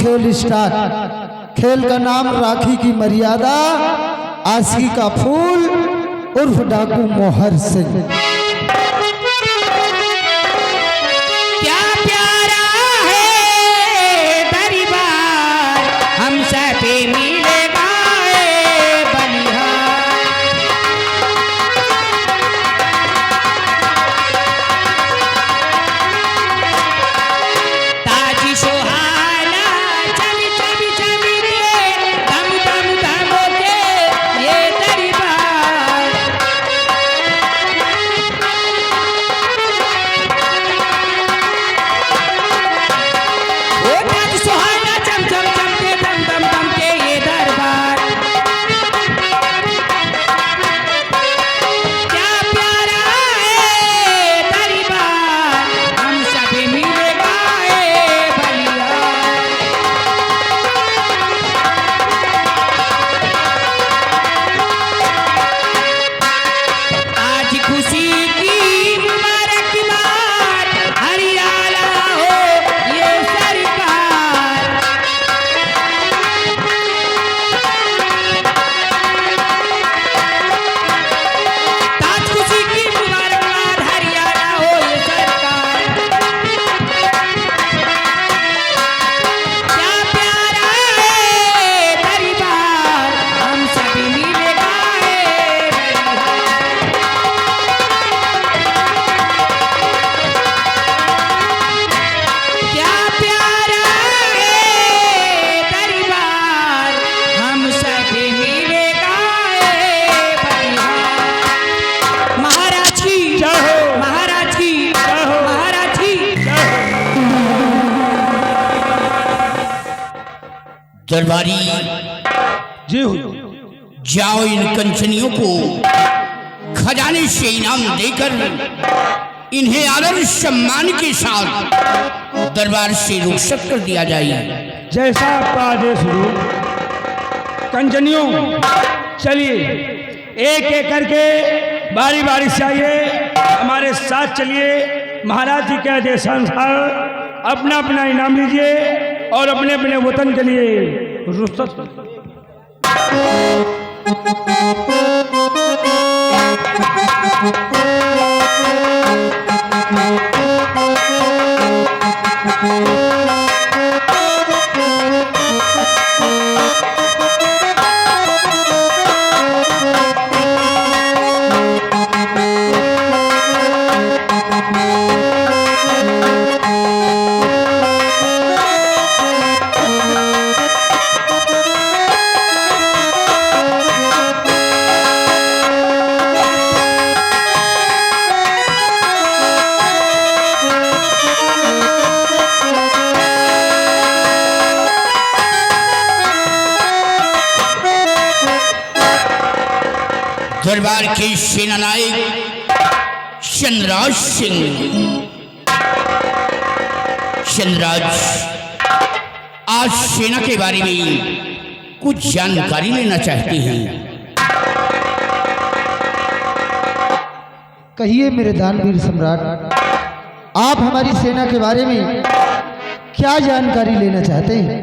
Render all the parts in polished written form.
खेल स्टार्ट। खेल का नाम राखी की मर्यादा, आशिकी का फूल उर्फ डाकू मोहर सिंह। क्या प्यारा है दरबार हम सब मिलेगा बलिहार। ताजी सुहाना चली चली चली के दम दम दम के ये दरबार। ओ ताजी सुहाना चम चम चम के दम दम दम के ये दरबार। क्या प्यारा है दरबार हम सब मिलेगा बलिहार। आज खुशी की मुबारक बात हरियाला हो ये सरकार। आज खुशी की मुबारक बात हरियाला हो ये सरकार। क्या प्यारा है दरबार हम सब मिलेगा बलिहार। क्या प्यारा है दरबार हम सब मिलेगा बलिहार। महाराज की जय हो, महाराज की जय हो, महाराज की जय हो। दरबारी जी हो। जाओ इन कंचनियों को खजाने से इनाम देकर इन्हें आदर सम्मान के साथ दरबार से रुखसत कर दिया जाए। जैसा आपका आदेश हो। कंजनियों चलिए एक एक करके बारी बारी से आइए, हमारे साथ चलिए। महाराज जी के आदेशानुसार अपना अपना इनाम लीजिए और अपने अपने वतन के लिए रुखसत। दरबार के सेना नायक चंद्रराज सिंह। चंद्रराज आज सेना के बारे में कुछ जानकारी लेना चाहते हैं। कहिए मेरे दानवीर सम्राट, आप हमारी सेना के बारे में क्या जानकारी लेना चाहते हैं?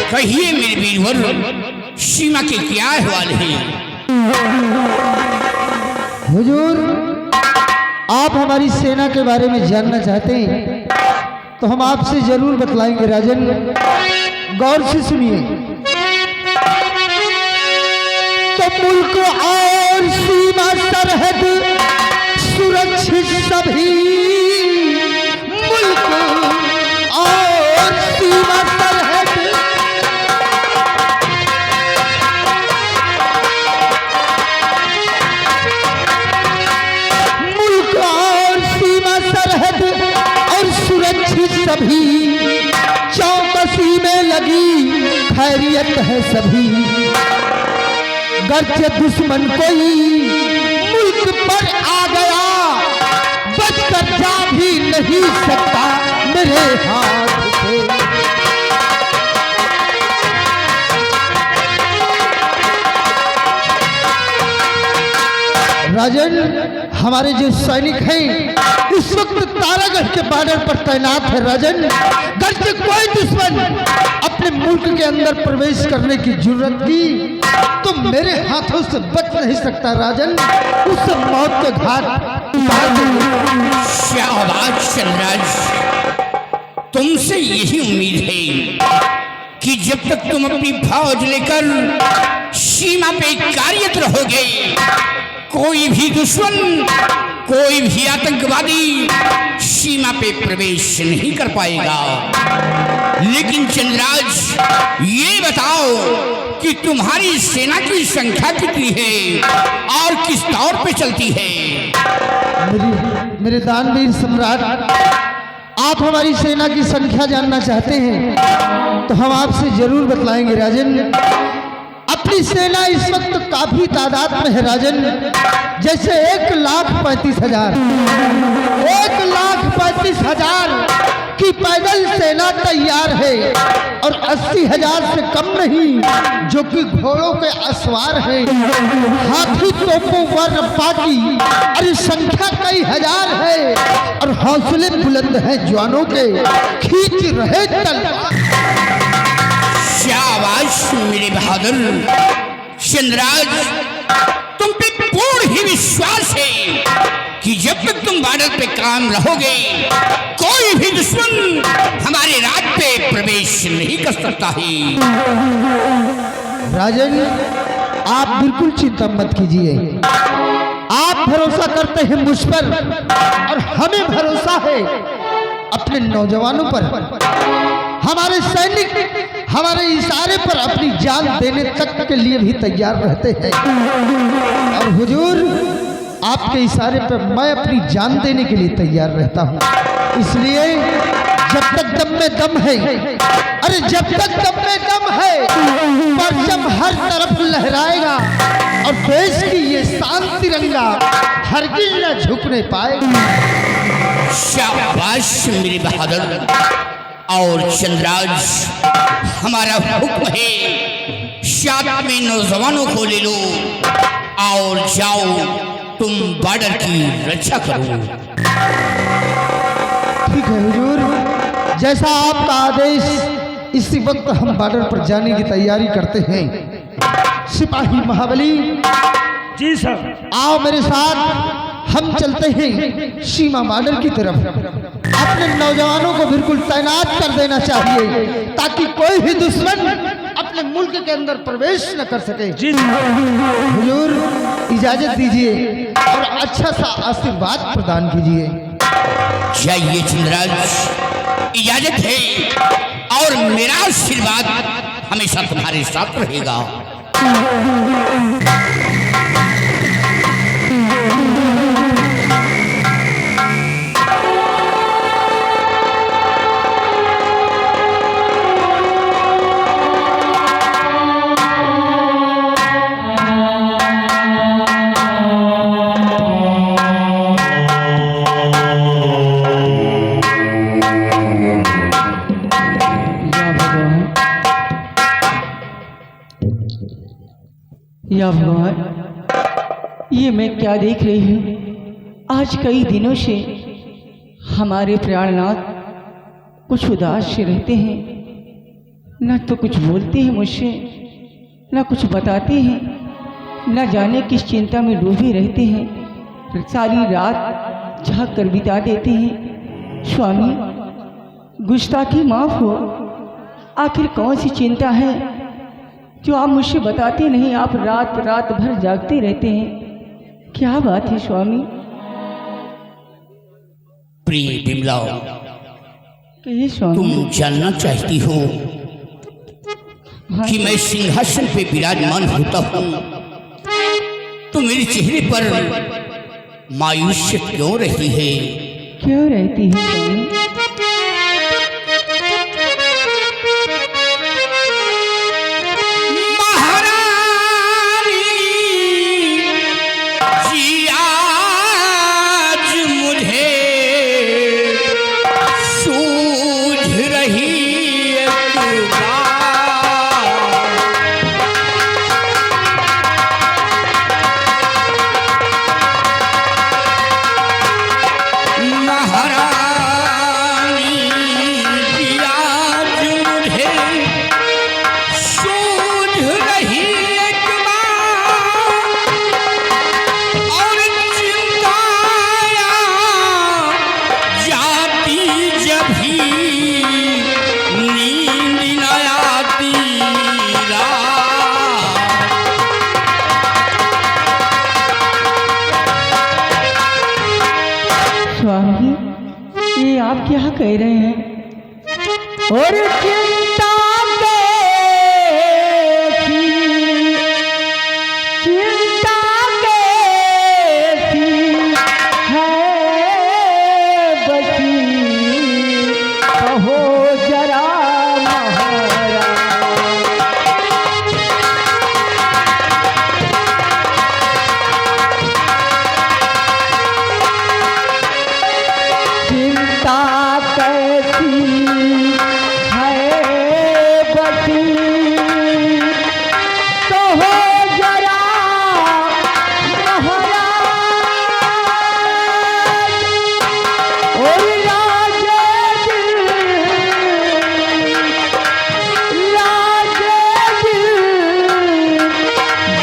कहिए मेरे वीरवर, सीमा के क्या अहवाल है? हुजूर, आप हमारी सेना के बारे में जानना चाहते हैं तो हम आपसे जरूर बतलाएंगे राजन। गौर से सुनिए। तो मुल्क और सीमा सरहद सुरक्षित सभी, मुल्क और सीमा सरहद और सुरक्षित सभी, चौकसी में लगी खैरियत है सभी। गर्चे दुश्मन कोई मुल्क पर आ गया, बचकर जा भी नहीं सकता मेरे हाथ से। राजन, हमारे जो सैनिक हैं इस वक्त तारागढ़ के बॉर्डर पर तैनात है राजन। घर से कोई दुश्मन अपने मुल्क के अंदर प्रवेश करने की जरूरत की तो मेरे हाथों से बच नहीं सकता राजन, उससे मौत के घाट। शाहबाज चंद्रराज, तुमसे यही उम्मीद है कि जब तक तुम अपनी फौज लेकर सीमा पे कार्यरत रहोगे, कोई भी दुश्मन, कोई भी आतंकवादी सीमा पे प्रवेश नहीं कर पाएगा। लेकिन चंद्रराज, ये बताओ कि तुम्हारी सेना की संख्या कितनी है और किस तौर पे चलती है? मेरे दानवीर सम्राट, आप हमारी सेना की संख्या जानना चाहते हैं तो हम आपसे जरूर बतलाएंगे राजन। अपनी सेना इस वक्त काफी तादाद में है राजन। जैसे 1,35,000 की पैदल सेना तैयार है और 80,000 से कम नहीं जो कि घोड़ों के असवार हैं। हाथी तोपों व रफ्फा की अरे संख्या कई हजार है और हौसले बुलंद हैं जवानों के, खींच रहे तलवार। शाबाश मेरे बहादुर चंद्रराज, तुम पे पूर्ण ही विश्वास है कि जब तक तुम बॉर्डर पे काम रहोगे, कोई भी दुश्मन हमारे राज पे प्रवेश नहीं कर सकता है। राजन, आप बिल्कुल चिंता मत कीजिए। आप भरोसा करते हैं मुझ पर और हमें भरोसा है अपने नौजवानों पर। हमारे सैनिक हमारे इशारे पर अपनी जान देने तक के लिए भी तैयार रहते हैं और हुजूर, आपके इशारे पर मैं अपनी जान देने के लिए तैयार रहता हूँ। इसलिए जब तक दम में दम है, अरे जब तक दम में दम है, परचम हर तरफ लहराएगा और देश की ये शान तिरंगा हरगिज न झुकने पाएगा। शाबाश मेरे बहादुर। और चंद्रराज, हमारा हुक्म है, 7 में नौजवानों को ले लो और जाओ तुम बॉर्डर की रक्षा करो। ठीक है हुजूर, जैसा आपका आदेश। इसी वक्त हम बॉर्डर पर जाने की तैयारी करते हैं। सिपाही महाबली, जी सर। आओ मेरे साथ, हम चलते हैं सीमा बॉर्डर की तरफ। अपने नौजवानों को बिल्कुल तैनात कर देना चाहिए ताकि कोई भी दुश्मन अपने मुल्क के अंदर प्रवेश न कर सके। जी हुजूर, इजाजत दीजिए और अच्छा सा आशीर्वाद प्रदान कीजिए। चाहिए चंद्रराज, इजाजत है और मेरा आशीर्वाद हमेशा तुम्हारे साथ रहेगा। या भगवान, ये मैं क्या देख रही हूँ? आज कई दिनों से हमारे प्राणनाथ कुछ उदास से रहते हैं, न तो कुछ बोलते हैं मुझसे, न कुछ बताते हैं, न जाने किस चिंता में डूबे रहते हैं। सारी रात झाँक कर बिता देते हैं। स्वामी, गुस्ताखी माफ हो। आखिर कौन सी चिंता है जो आप मुझसे बताते नहीं? आप रात रात भर जागते रहते हैं, क्या बात है स्वामी? प्रिय बिमला, कहिए स्वामी। तुम जानना चाहती हो हाँ, कि मैं सिंहासन पे विराजमान होता हूँ तो मेरे चेहरे पर मायूसियत क्यों रहती है? क्यों रहती है स्वामी? स्वामी, ये आप क्या कह रहे हैं? और चिंता कैसी, चिंता कैसी है बसी, कहो जरा महाराज। चिंता कैसी है बसी, कहो जरा महाराज। और लाजे दिल, लाजे दिल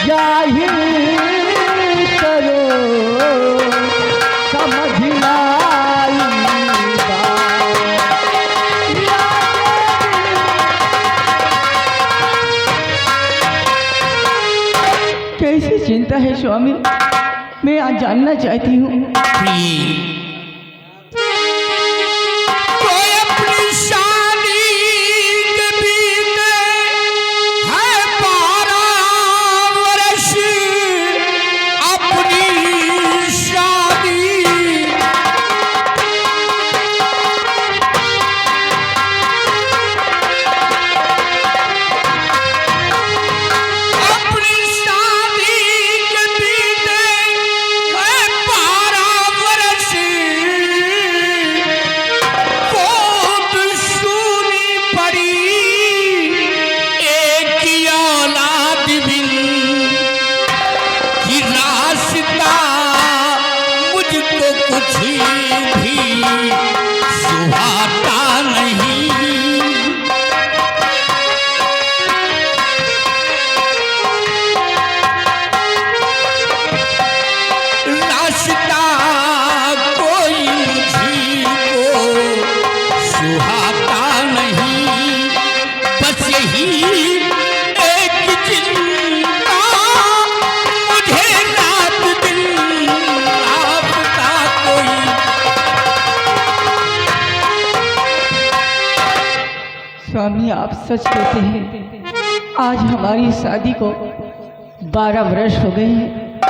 जाहिर करो, समझना कैसी चिंता है स्वामी? मैं आज जानना चाहती हूँ। कोई अपनी शादी के बीते है 12 वर्ष, अपनी शादी स्वामी, आप सच कहते हैं। आज हमारी शादी को 12 वर्ष हो गए हैं,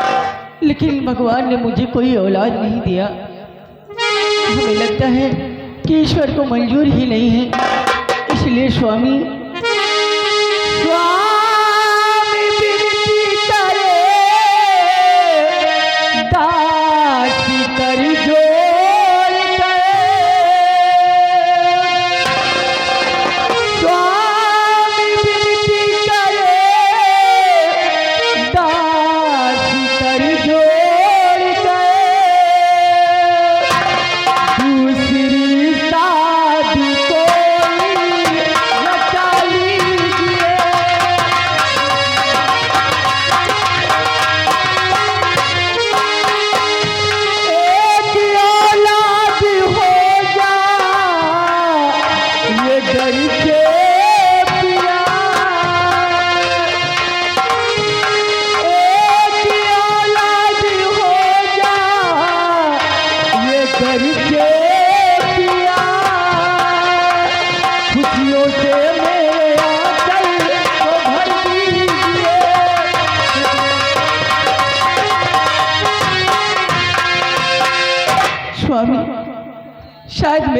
लेकिन भगवान ने मुझे कोई औलाद नहीं दिया। हमें लगता है कि ईश्वर को मंजूर ही नहीं है। इसलिए स्वामी, स्वामी विनती करे, दासी कर जोड़ करे। स्वामी विनती करे, दासी कर जोड़ करे। दूसरी शादी कोई रचा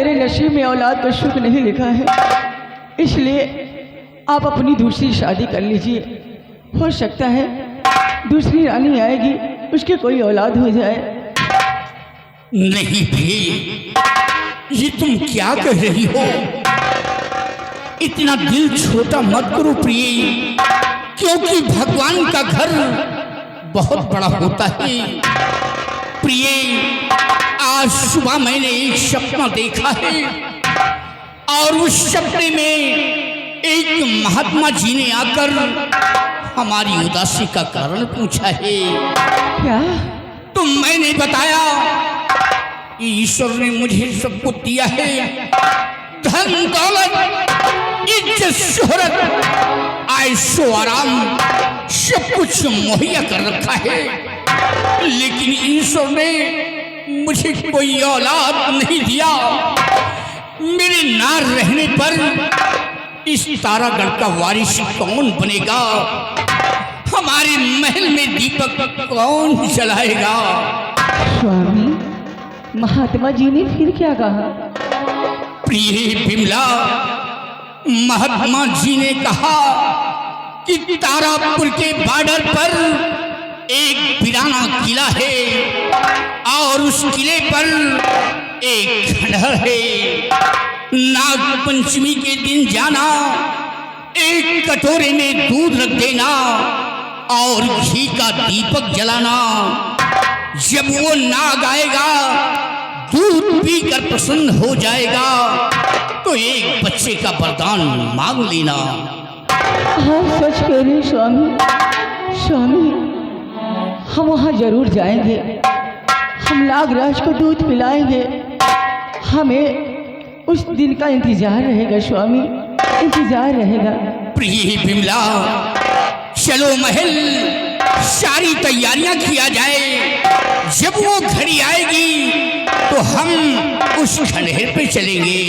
मेरे नसीब में औलाद का सुख नहीं लिखा है, इसलिए आप अपनी दूसरी शादी कर लीजिए। हो सकता है दूसरी रानी आएगी, उसकी कोई औलाद हो जाए। नहीं भी, ये तुम क्या कह रही हो? इतना दिल छोटा मत करो प्रिय, क्योंकि भगवान का घर बहुत बड़ा होता है। प्रिय, आज सुबह मैंने एक सपना देखा है और उस सपने में एक महात्मा जी ने आकर हमारी उदासी का कारण पूछा है। क्या? तो मैंने बताया ईश्वर ने मुझे सब कुछ दिया है, धन दौलत, इज्जत, शोहरत, आयशो आराम सब कुछ मुहैया कर रखा है, लेकिन ईश्वर ने मुझे कोई औलाद नहीं दिया। मेरे ना रहने पर इस तारागढ़ का वारिस कौन बनेगा? हमारे महल में दीपक कौन जलाएगा? स्वामी, महात्मा जी ने फिर क्या कहा? प्रिय बिमला, महात्मा जी ने कहा कि तारापुर के बॉर्डर पर एक वीराना किला है और उस किले पर एक खंडहर है। नाग पंचमी के दिन जाना, एक कटोरे में दूध रख देना और घी का दीपक जलाना। जब वो नाग आएगा, दूध पीकर प्रसन्न हो जाएगा, तो एक बच्चे का वरदान मांग लेना। आप सच कह रहे हैं स्वामी। स्वामी, हम वहाँ जरूर जाएंगे, हम नागराज को दूध पिलाएंगे। हमें उस दिन का इंतजार रहेगा स्वामी, इंतजार रहेगा। प्रिय बिमला, चलो महल, सारी तैयारियां किया जाए। जब वो घड़ी आएगी तो हम उस खंडहर पे चलेंगे।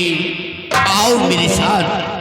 आओ मेरे साथ।